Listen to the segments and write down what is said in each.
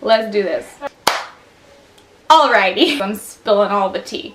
let's do this. Alrighty, I'm spilling all the tea.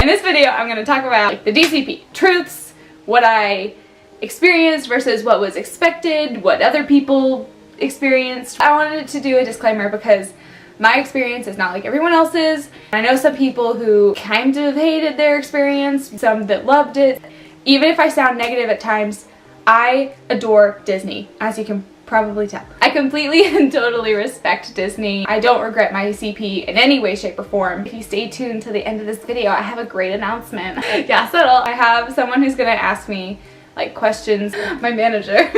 In this video, I'm going to talk about the DCP truths, what I experienced versus what was expected, what other people experienced. I wanted to do a disclaimer because my experience is not like everyone else's. I know some people who kind of hated their experience, some that loved it. Even if I sound negative at times, I adore Disney, as you can probably tell. I completely and totally respect Disney. I don't regret my CP in any way, shape, or form. If you stay tuned to the end of this video, I have a great announcement. Yeah, settle. I have someone who's gonna ask me like questions, my manager.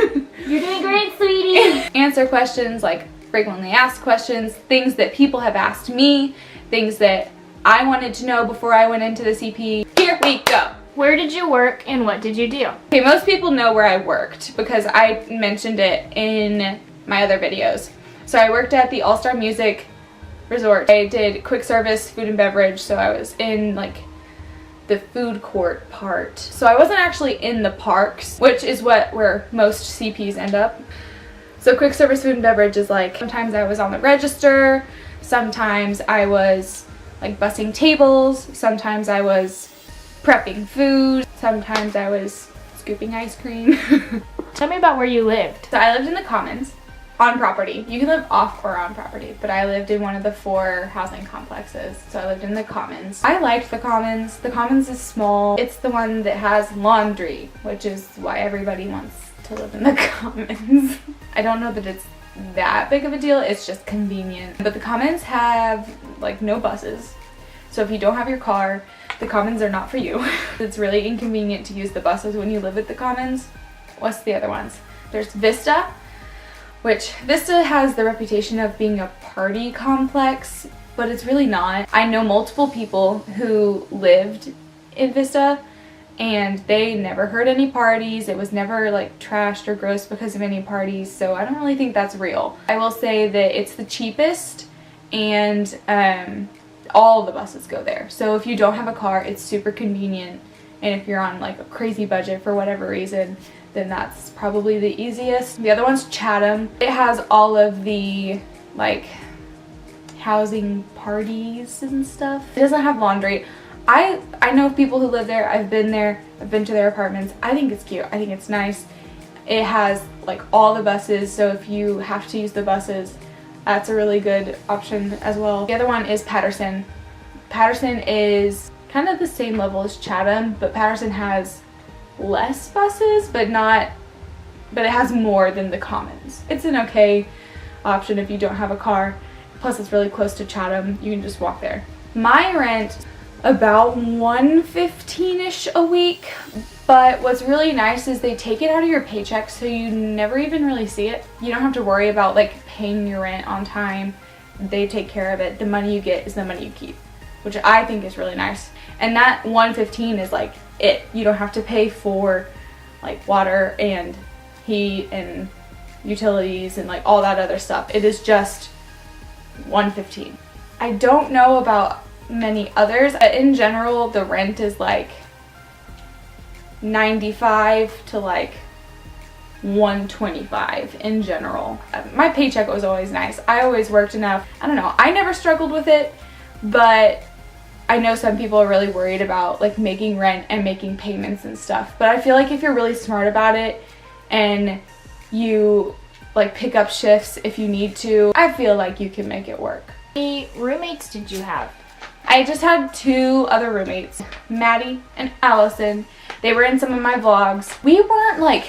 You're doing great, sweetie. Answer questions, like frequently asked questions, things that people have asked me, things that I wanted to know before I went into the CP. Here we go. Where did you work and what did you do? Okay, most people know where I worked because I mentioned it in my other videos. So I worked at the All-Star Music Resort. I did quick service food and beverage, so I was in like the food court part. So I wasn't actually in the parks, which is where most CPs end up. So quick service food and beverage is like, sometimes I was on the register, sometimes I was like bussing tables, sometimes I was prepping food, sometimes I was scooping ice cream. Tell me about where you lived. So I lived in the Commons, on property. You can live off or on property, but I lived in one of the 4 housing complexes. So I lived in the Commons. I liked the Commons. The Commons is small. It's the one that has laundry, which is why everybody wants to live in the Commons. I don't know that it's that big of a deal, it's just convenient. But the Commons have like no buses. So if you don't have your car, the Commons are not for you. It's really inconvenient to use the buses when you live at the Commons. What's the other ones? There's Vista, which Vista has the reputation of being a party complex, but it's really not. I know multiple people who lived in Vista and they never heard any parties. It was never like trashed or gross because of any parties, so I don't really think that's real. I will say that it's the cheapest and all the buses go there. So if you don't have a car, it's super convenient, and if you're on like a crazy budget for whatever reason, then that's probably the easiest. The other one's Chatham. It has all of the like housing parties and stuff. It doesn't have laundry. I know people who live there. I've been there. I've been to their apartments. I think it's cute. I think it's nice. It has like all the buses, so if you have to use the buses, that's a really good option as well. The other one is Patterson. Patterson is kind of the same level as Chatham, but Patterson has less buses, but it has more than the Commons. It's an okay option if you don't have a car. Plus it's really close to Chatham. You can just walk there. My rent, about $115-ish a week, but what's really nice is they take it out of your paycheck, so you never even really see it. You don't have to worry about like paying your rent on time. They take care of it. The money you get is the money you keep, which I think is really nice. And that $115 is like it. You don't have to pay for like water and heat and utilities and like all that other stuff. It is just $115. I don't know about many others. In general, the rent is like $95 to like $125 in general. My paycheck was always nice. I always worked enough. I don't know. I never struggled with it, but I know some people are really worried about like making rent and making payments and stuff. But I feel like if you're really smart about it and you like pick up shifts if you need to, I feel like you can make it work. How many roommates did you have? I just had 2 other roommates, Maddie and Allison. They were in some of my vlogs. We weren't like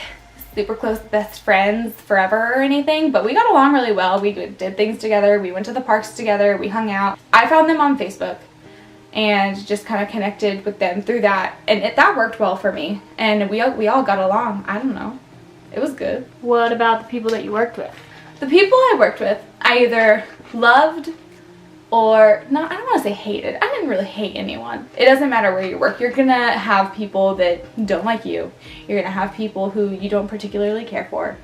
super close best friends forever or anything, but we got along really well. We did things together. We went to the parks together. We hung out. I found them on Facebook and just kind of connected with them through that, and that worked well for me. And we all got along. I don't know. It was good. What about the people that you worked with? The people I worked with, I either loved or, no, I don't want to say hated. I didn't really hate anyone. It doesn't matter where you work. You're gonna have people that don't like you. You're gonna have people who you don't particularly care for.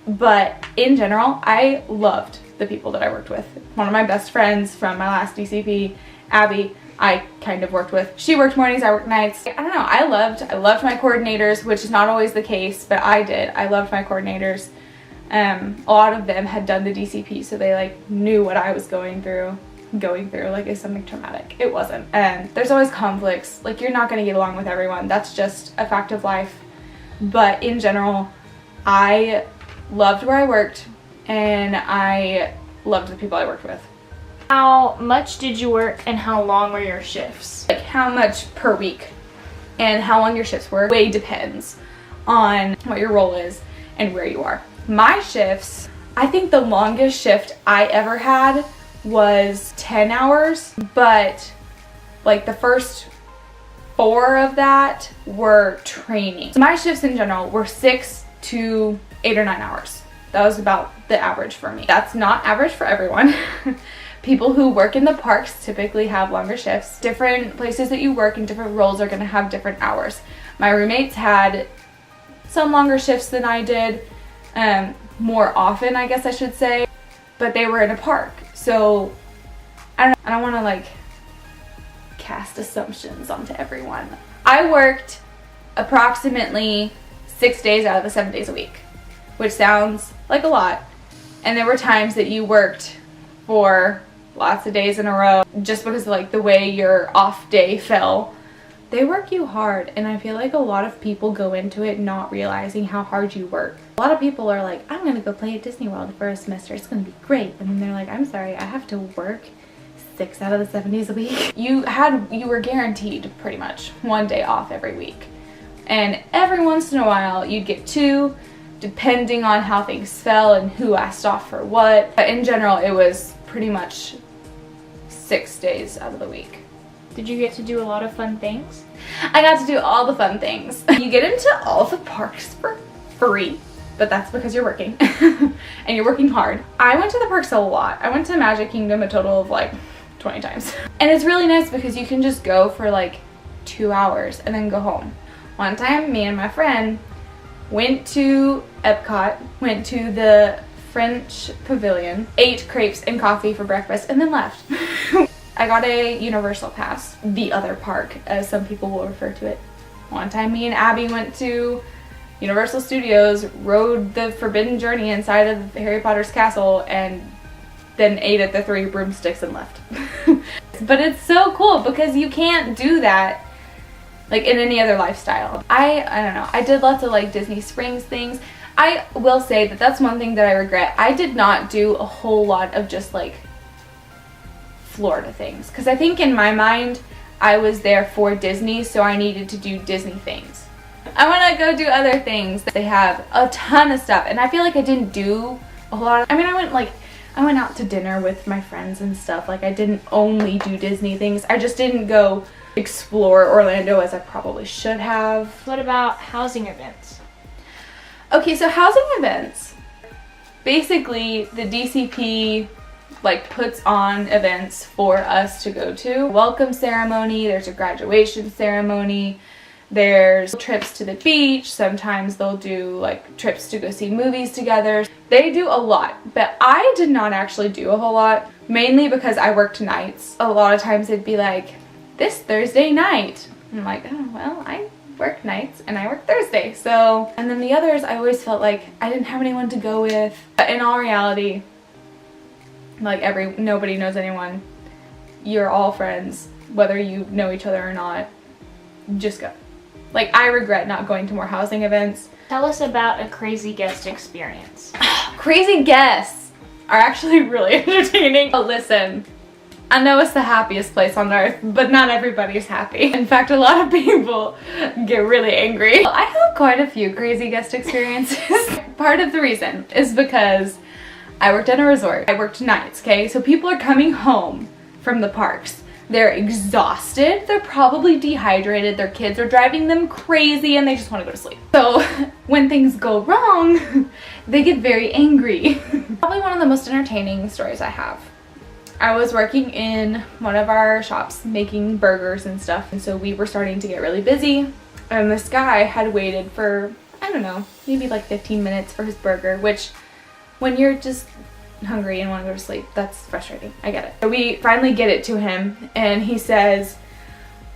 But in general, I loved the people that I worked with. One of my best friends from my last DCP, Abby, I kind of worked with. She worked mornings, I worked nights. I don't know, I loved my coordinators, which is not always the case, but I did. I loved my coordinators. A lot of them had done the DCP, so they like knew what I was going through like is something traumatic. It wasn't. And there's always conflicts. Like, you're not going to get along with everyone. That's just a fact of life. But in general, I loved where I worked, and I loved the people I worked with. How much did you work and how long were your shifts? Like, how much per week and how long your shifts were way depends on what your role is and where you are. My shifts, I think the longest shift I ever had was 10 hours, but like the first 4 of that were training. So my shifts in general were 6 to 8 or 9 hours. That was about the average for me. That's not average for everyone. People who work in the parks typically have longer shifts. Different places that you work and different roles are going to have different hours. My roommates had some longer shifts than I did, more often, I guess I should say, but they were in a park. So I don't want to like cast assumptions onto everyone. I worked approximately 6 days out of the 7 days a week, which sounds like a lot. And there were times that you worked for lots of days in a row just because of like the way your off day fell. They work you hard, and I feel like a lot of people go into it not realizing how hard you work. A lot of people are like, I'm gonna go play at Disney World for a semester, it's gonna be great. And then they're like, I'm sorry, I have to work 6 out of the 7 days a week. You were guaranteed pretty much 1 day off every week. And every once in a while you'd get 2, depending on how things fell and who asked off for what. But in general, it was pretty much 6 days out of the week. Did you get to do a lot of fun things? I got to do all the fun things. You get into all the parks for free, but that's because you're working and you're working hard. I went to the parks a lot. I went to Magic Kingdom a total of like 20 times. And it's really nice because you can just go for like 2 hours and then go home. One time, me and my friend went to Epcot, went to the French Pavilion, ate crepes and coffee for breakfast, and then left. I got a Universal pass, the other park, as some people will refer to it. One time me and Abby went to Universal Studios, rode the Forbidden Journey inside of Harry Potter's castle, and then ate at the 3 broomsticks and left. But it's so cool because you can't do that like in any other lifestyle. I don't know, I did lots of like Disney Springs things. I will say that that's one thing that I regret. I did not do a whole lot of just like Florida things, because I think in my mind I was there for Disney, so I needed to do Disney things. I want to go do other things. They have a ton of stuff, and I feel like I didn't do a whole lot. I mean, I went out to dinner with my friends and stuff. Like, I didn't only do Disney things. I just didn't go explore Orlando as I probably should have. What about housing events? Okay, so housing events, basically the DCP like puts on events for us to go to. Welcome ceremony, there's a graduation ceremony, there's trips to the beach, sometimes they'll do like trips to go see movies together. They do a lot, but I did not actually do a whole lot, mainly because I worked nights. A lot of times it'd be like, this Thursday night. I'm like, oh, well, I work nights and I work Thursday, so. And then the others, I always felt like I didn't have anyone to go with. But in all reality, like nobody knows anyone. You're all friends, whether you know each other or not. Just go. Like, I regret not going to more housing events. Tell us about a crazy guest experience. Crazy guests are actually really entertaining. But listen, I know it's the happiest place on earth, but not everybody's happy. In fact, a lot of people get really angry. I have quite a few crazy guest experiences. Part of the reason is because I worked at a resort. I worked nights, okay? So people are coming home from the parks. They're exhausted, they're probably dehydrated, their kids are driving them crazy, and they just want to go to sleep. So when things go wrong, they get very angry. Probably one of the most entertaining stories I have. I was working in one of our shops making burgers and stuff, and so we were starting to get really busy, and this guy had waited for, I don't know, maybe like 15 minutes for his burger, which when you're just hungry and want to go to sleep. That's frustrating. I get it. So we finally get it to him, and he says,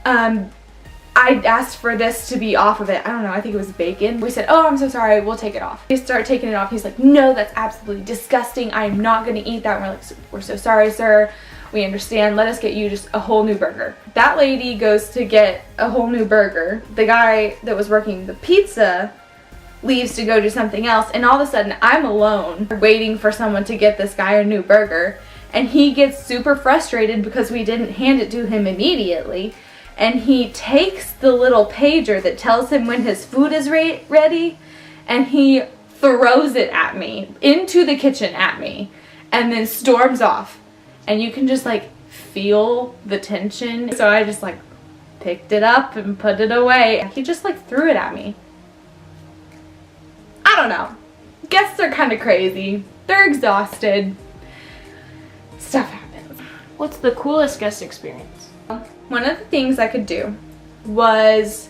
I asked for this to be off of it. I don't know, I think it was bacon. We said, oh, I'm so sorry, we'll take it off. We start taking it off. He's like, no, that's absolutely disgusting. I am not gonna eat that. And we're like, we're so sorry, sir. We understand. Let us get you just a whole new burger. That lady goes to get a whole new burger. The guy that was working the pizza leaves to go do something else, and all of a sudden I'm alone waiting for someone to get this guy a new burger, and he gets super frustrated because we didn't hand it to him immediately. And he takes the little pager that tells him when his food is ready, and he throws it at me, into the kitchen at me, and then storms off. And you can just like feel the tension. So I just like picked it up and put it away. He just like threw it at me. I don't know. Guests are kind of crazy. They're exhausted. Stuff happens. What's the coolest guest experience? One of the things I could do was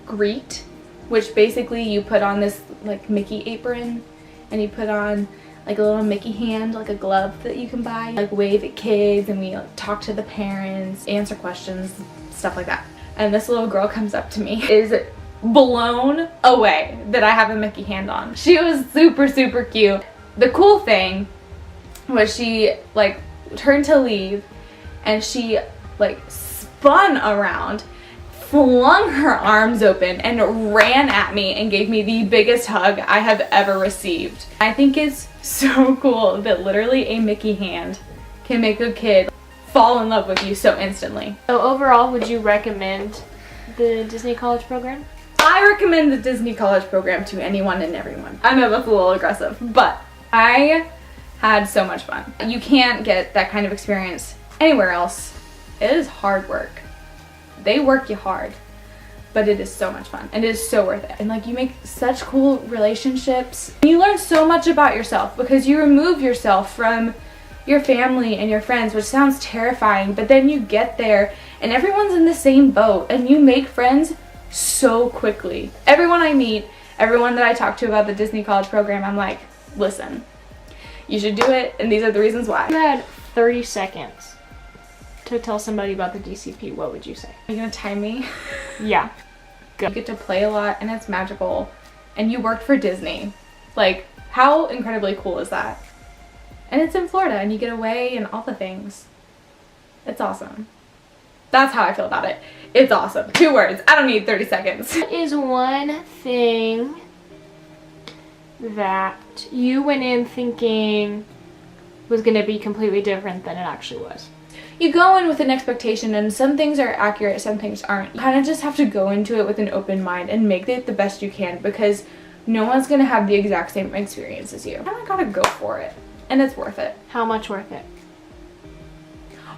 greet, which basically you put on this like Mickey apron, and you put on like a little Mickey hand, like a glove that you can buy, like wave at kids, and we like talk to the parents, answer questions, stuff like that. And this little girl comes up to me, is blown away that I have a Mickey hand on. She was super, super cute. The cool thing was she like turned to leave, and she like spun around, flung her arms open, and ran at me and gave me the biggest hug I have ever received. I think it's so cool that literally a Mickey hand can make a kid fall in love with you so instantly. So overall, would you recommend the Disney College program? I recommend the Disney College program to anyone and everyone. I know that's a little aggressive, but I had so much fun. You can't get that kind of experience anywhere else. It is hard work. They work you hard, but it is so much fun, and it is so worth it. And like, you make such cool relationships. You learn so much about yourself because you remove yourself from your family and your friends, which sounds terrifying, but then you get there and everyone's in the same boat, and you make friends so quickly. Everyone I meet, everyone that I talk to about the Disney College program, I'm like, listen, you should do it, and these are the reasons why. You had 30 seconds to tell somebody about the DCP. What would you say? Are you gonna time me? Yeah. Go. You get to play a lot, and it's magical, and you worked for Disney. Like, how incredibly cool is that? And it's in Florida, and you get away and all the things. It's awesome. That's how I feel about it. It's awesome. 2 words. I don't need 30 seconds. What is one thing that you went in thinking was going to be completely different than it actually was? You go in with an expectation, and some things are accurate, some things aren't. You kind of just have to go into it with an open mind and make it the best you can, because no one's going to have the exact same experience as you. You kind of gotta go for it, and it's worth it. How much worth it?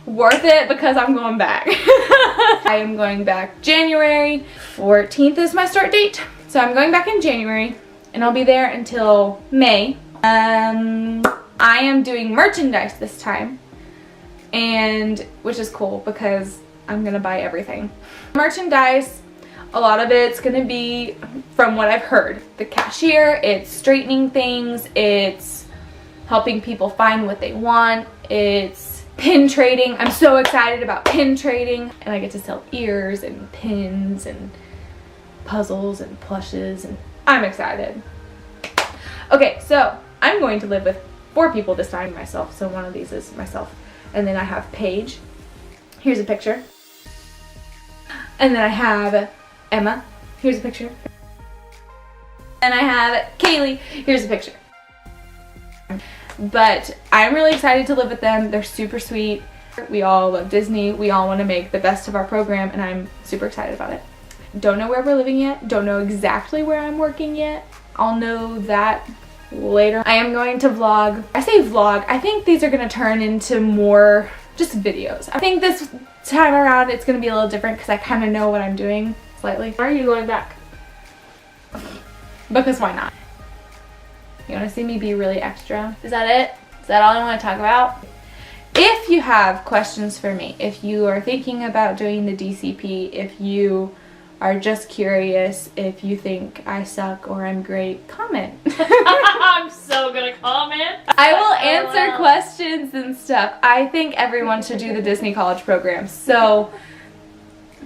Worth it because I'm going back. I am going back January 14th is my start date. So I'm going back in January, and I'll be there until May. I am doing merchandise this time, and which is cool because I'm gonna buy everything. Merchandise, a lot of it's gonna be from what I've heard. The cashier, it's straightening things, it's helping people find what they want, it's pin trading. I'm so excited about pin trading, and I get to sell ears and pins and puzzles and plushes, and I'm excited. Okay, so I'm going to live with 4 people this time, myself, so one of these is myself. And then I have Paige. Here's a picture. And then I have Emma. Here's a picture. And I have Kaylee. Here's a picture. But I'm really excited to live with them. They're super sweet. We all love Disney. We all want to make the best of our program, and I'm super excited about it. Don't know where we're living yet. Don't know exactly where I'm working yet. I'll know that later. I am going to vlog. I say vlog. I think these are going to turn into more just videos. I think this time around it's going to be a little different because I kind of know what I'm doing slightly. Why are you going back? Because why not? You want to see me be really extra? Is that it? Is that all I want to talk about? If you have questions for me, if you are thinking about doing the DCP, if you are just curious if you think I suck or I'm great, comment. I'm so gonna comment. I will answer questions and stuff. I think everyone should do the Disney College program, so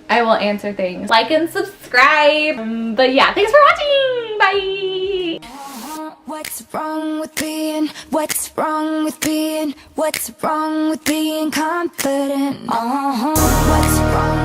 I will answer things. Like and subscribe. But yeah, thanks for watching. Bye. What's wrong with being confident? What's wrong